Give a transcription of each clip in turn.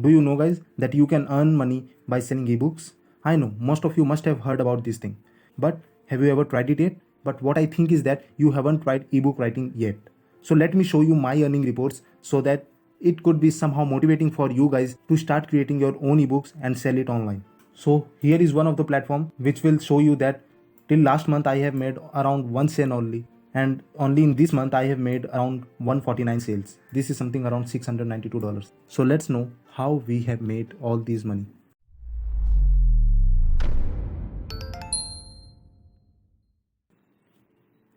Do you know, guys, that you can earn money by selling ebooks? I know most of you must have heard about this thing, but have you ever tried it yet? But what I think is that you haven't tried ebook writing yet. So let me show you my earning reports so that it could be somehow motivating for you guys to start creating your own ebooks and sell it online. So here is one of the platform which will show you that till last month I have made around 1 cent only, and only in this month I have made around 149 sales. This is something around $692. So let's know how we have made all this money.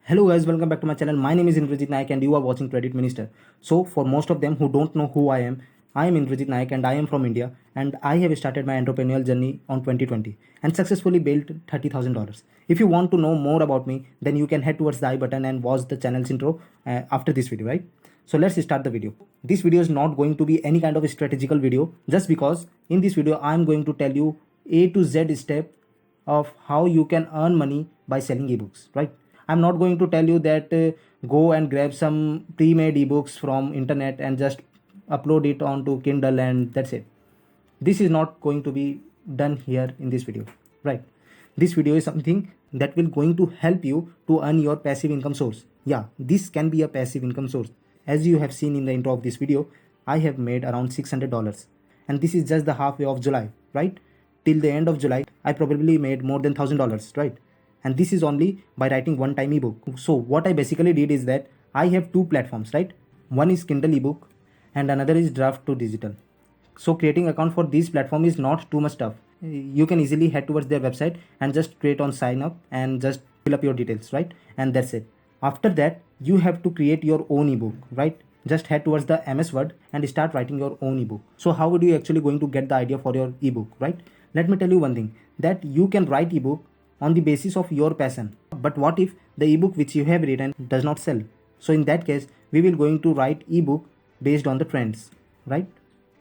Hello guys, welcome back to my channel. My name is Indrajit Naik and you are watching Credit Minister. So for most of them who don't know who I am Indrajit Naik and I am from India, and I have started my entrepreneurial journey on 2020 and successfully built $30,000. If you want to know more about me, then you can head towards the I button and watch the channel's intro after this video, right? So let's start the video. This video is not going to be any kind of a strategical video, just because in this video I am going to tell you A to Z step of how you can earn money by selling ebooks, right? I'm not going to tell you that go and grab some pre-made ebooks from internet and just upload it onto Kindle and that's it. This is not going to be done here in this video, right? This video is something that will going to help you to earn your passive income source. Yeah, this can be a passive income source. As you have seen in the intro of this video, I have made around $600, and this is just the halfway of July, right? Till the end of July, I probably made more than $1,000, right? And this is only by writing one time ebook. So what I basically did is that I have two platforms, right? One is Kindle ebook and another is Draft2Digital. So creating account for this platform is not too much tough. You can easily head towards their website and just create on sign up and just fill up your details, right? And that's it. After that, you have to create your own ebook, right? Just head towards the MS Word and start writing your own ebook. So how would you actually going to get the idea for your ebook, right? Let me tell you one thing, that you can write ebook on the basis of your passion. But what if the ebook which you have written does not sell? So in that case, we will going to write ebook based on the trends, right?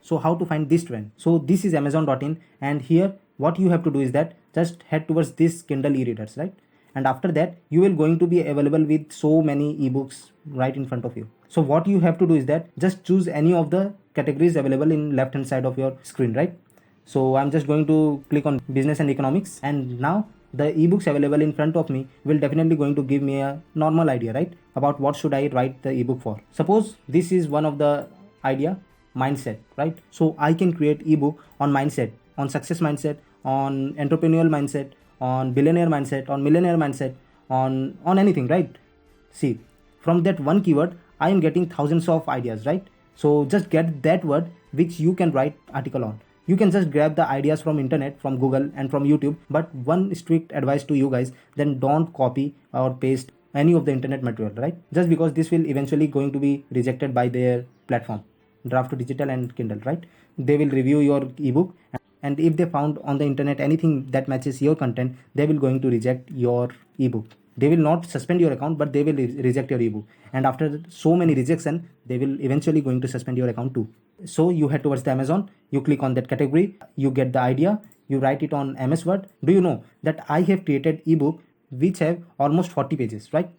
So how to find this trend? So this is amazon.in, and here what you have to do is that just head towards this Kindle e-readers, right? And after that, you will going to be available with so many ebooks right in front of you. So what you have to do is that just choose any of the categories available in left hand side of your screen, right? So I'm just going to click on business and economics, and now the ebooks available in front of me will definitely going to give me a normal idea, right, about what should I write the ebook for. Suppose this is one of the idea, mindset, right? So I can create ebook on mindset, on success mindset, on entrepreneurial mindset, on billionaire mindset, on millionaire mindset, on anything, right? See, from that one keyword I am getting thousands of ideas, right? So just get that word which you can write article on. You can just grab the ideas from internet, from Google and from YouTube, but one strict advice to you guys, then don't copy or paste any of the internet material, right? Just because this will eventually going to be rejected by their platform, Draft2Digital and Kindle, right? They will review your ebook, and if they found on the internet anything that matches your content, they will going to reject your ebook. They will not suspend your account, but they will reject your ebook. And after so many rejection, they will eventually going to suspend your account too. So you head towards the Amazon, you click on that category, you get the idea, you write it on MS Word. Do you know that I have created ebook which have almost 40 pages, right?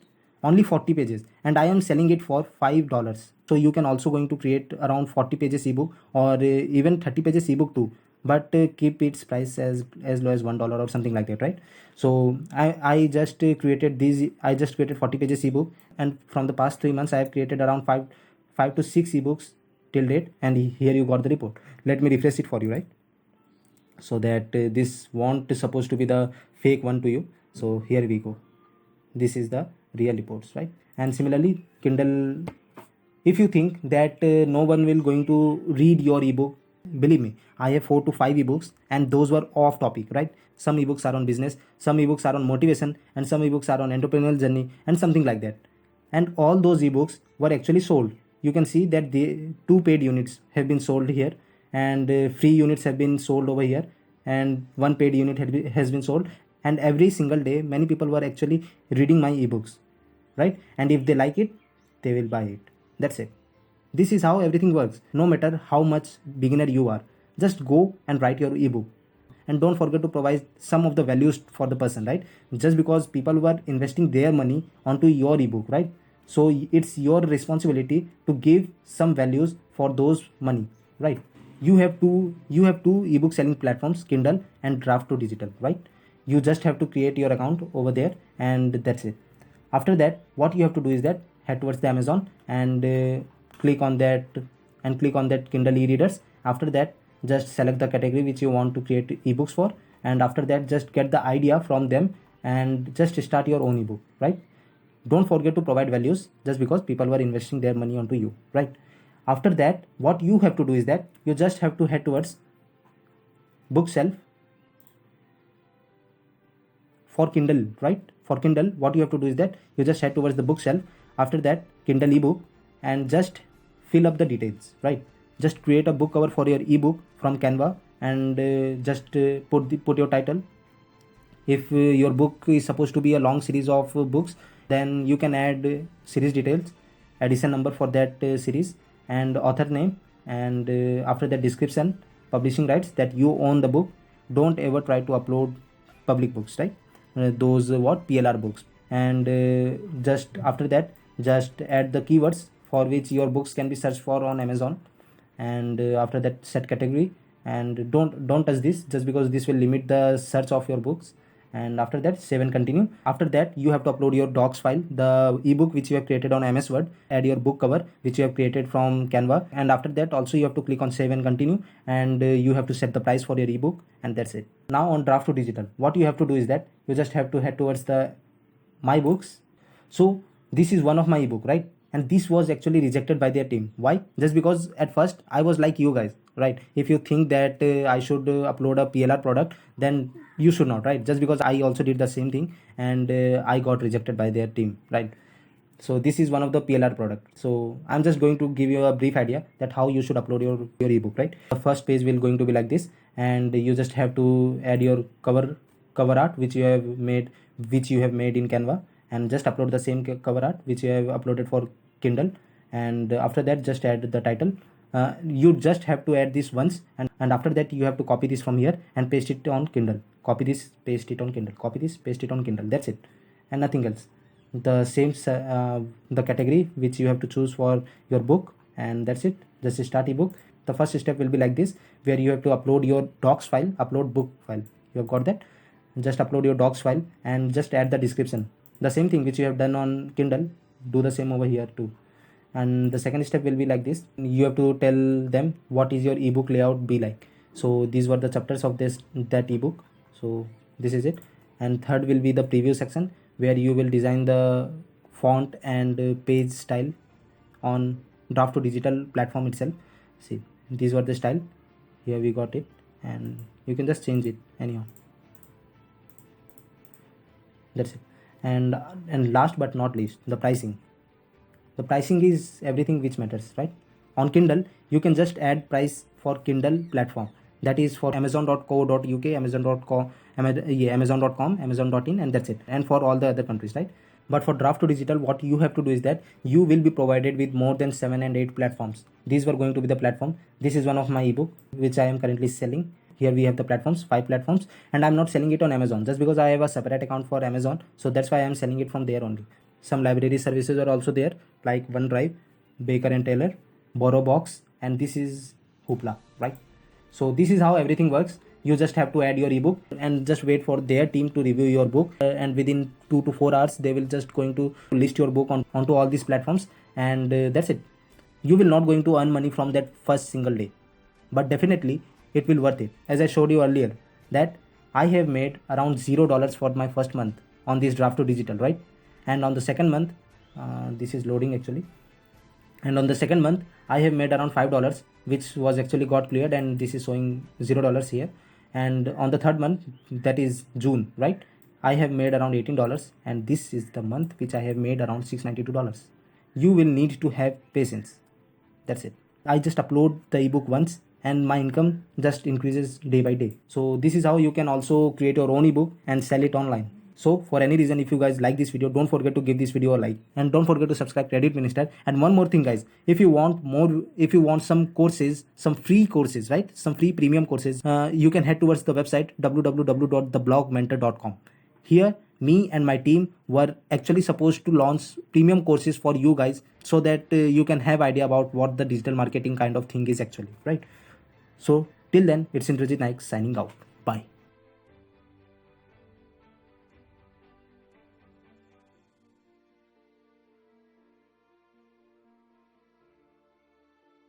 Only 40 pages, and I am selling it for $5. So you can also going to create around 40 pages ebook, or even 30 pages ebook too, but keep its price as low as $1 or something like that, right? So I just created these, I just created 40 pages ebook, and from the past 3 months I have created around 5 to 6 ebooks till date, and here you got the report. Let me refresh it for you, right? So that this won't supposed to be the fake one to you. So here we go, this is the real reports, right? And similarly Kindle, if you think that no one will going to read your ebook, believe me, I have 4 to 5 ebooks, and those were off topic, right? Some ebooks are on business, some ebooks are on motivation, and some ebooks are on entrepreneurial journey and something like that. And all those ebooks were actually sold. You can see that the 2 paid units have been sold here, and free units have been sold over here, and 1 paid unit has been sold. And every single day many people were actually reading my ebooks, right? And if they like it, they will buy it. That's it. This is how everything works. No matter how much beginner you are, just go and write your ebook, and don't forget to provide some of the values for the person, right? Just because people were investing their money onto your ebook, right? So it's your responsibility to give some values for those money, right? you have two ebook selling platforms, Kindle and Draft2Digital, right? You just have to create your account over there, and that's it. After that, what you have to do is that head towards the Amazon and click on that Kindle e-readers. After that, just select the category which you want to create ebooks for, and after that, just get the idea from them and just start your own ebook, right? Don't forget to provide values, just because people were investing their money onto you, right? After that, what you have to do is that you just have to head towards bookshelf for Kindle, right? For Kindle, what you have to do is that you just head towards the bookshelf. After that, Kindle ebook, and just fill up the details, right? Just create a book cover for your ebook from Canva, and just put your title. If your book is supposed to be a long series of books, then you can add series details, edition number for that series, and author name, and after that, description, publishing rights, that you own the book. Don't ever try to upload public books, right? Those PLR books. And just after that, just add the keywords for which your books can be searched for on Amazon, and after that, set category, and don't touch this, just because this will limit the search of your books. And after that, save and continue. After that, you have to upload your docs file, the ebook which you have created on MS Word, add your book cover which you have created from Canva, and after that also you have to click on save and continue, and you have to set the price for your ebook, and that's it. Now on Draft2Digital, what you have to do is that you just have to head towards the my books. So this is one of my ebook, right? And this was actually rejected by their team. Why? Just because at first I was like you guys, right? If you think that I should upload a PLR product, then you should not, right? Just because I also did the same thing, and I got rejected by their team, right? So this is one of the PLR product. So I'm just going to give you a brief idea that how you should upload your ebook, right? The first page will going to be like this, and you just have to add your cover art which you have made in Canva, and just upload the same cover art which you have uploaded for Kindle. And after that, just add the title. You just have to add this once, and after that you have to copy this from here and paste it on Kindle. Copy this, paste it on Kindle. Copy this, paste it on Kindle. That's it, and nothing else. The same the category which you have to choose for your book, and that's it. Just start ebook. The first step will be like this, where you have to upload your docs file, upload book file. You have got that? Just upload your docs file and just add the description. The same thing which you have done on Kindle, do the same over here too. And the second step will be like this. You have to tell them what is your ebook layout be like. So these were the chapters of that ebook. So this is it. And third will be the preview section, where you will design the font and page style on Draft2Digital platform itself. See, these were the style. Here we got it, and you can just change it anyhow. That's it. And last but not least, the pricing. The pricing is everything which matters, right? On Kindle, you can just add price for Kindle platform. That is for amazon.co.uk, amazon.com, amazon.in, and that's it. And for all the other countries, right? But for Draft2Digital, what you have to do is that you will be provided with more than 7 and 8 platforms. These were going to be the platform. This is one of my ebook which I am currently selling. Here we have the platforms, 5 platforms, and I'm not selling it on Amazon just because I have a separate account for Amazon. So that's why I'm selling it from there only. Some library services are also there, like OneDrive, Baker and Taylor, BorrowBox, and this is Hoopla, right? So this is how everything works. You just have to add your ebook and just wait for their team to review your book, and within 2 to 4 hours they will just going to list your book onto all these platforms, and that's it. You will not going to earn money from that first single day, but definitely it will worth it. As I showed you earlier, that I have made around $0 for my first month on this Draft2Digital, right? And on the second month, this is loading actually, and on the second month I have made around $5, which was actually got cleared, and this is showing $0 here. And on the third month, that is June, right, I have made around $18, and this is the month which I have made around $692. You will need to have patience. That's it. I just upload the ebook once, and my income just increases day by day. So this is how you can also create your own ebook and sell it online. So for any reason, if you guys like this video, don't forget to give this video a like, and don't forget to subscribe Credit Minister. And one more thing, guys, if you want some courses, some free courses, right, some free premium courses, you can head towards the website www.theblogmentor.com. Here, me and my team were actually supposed to launch premium courses for you guys, so that you can have idea about what the digital marketing kind of thing is actually, right? So till then, it's Indrajit Naik signing out. Bye.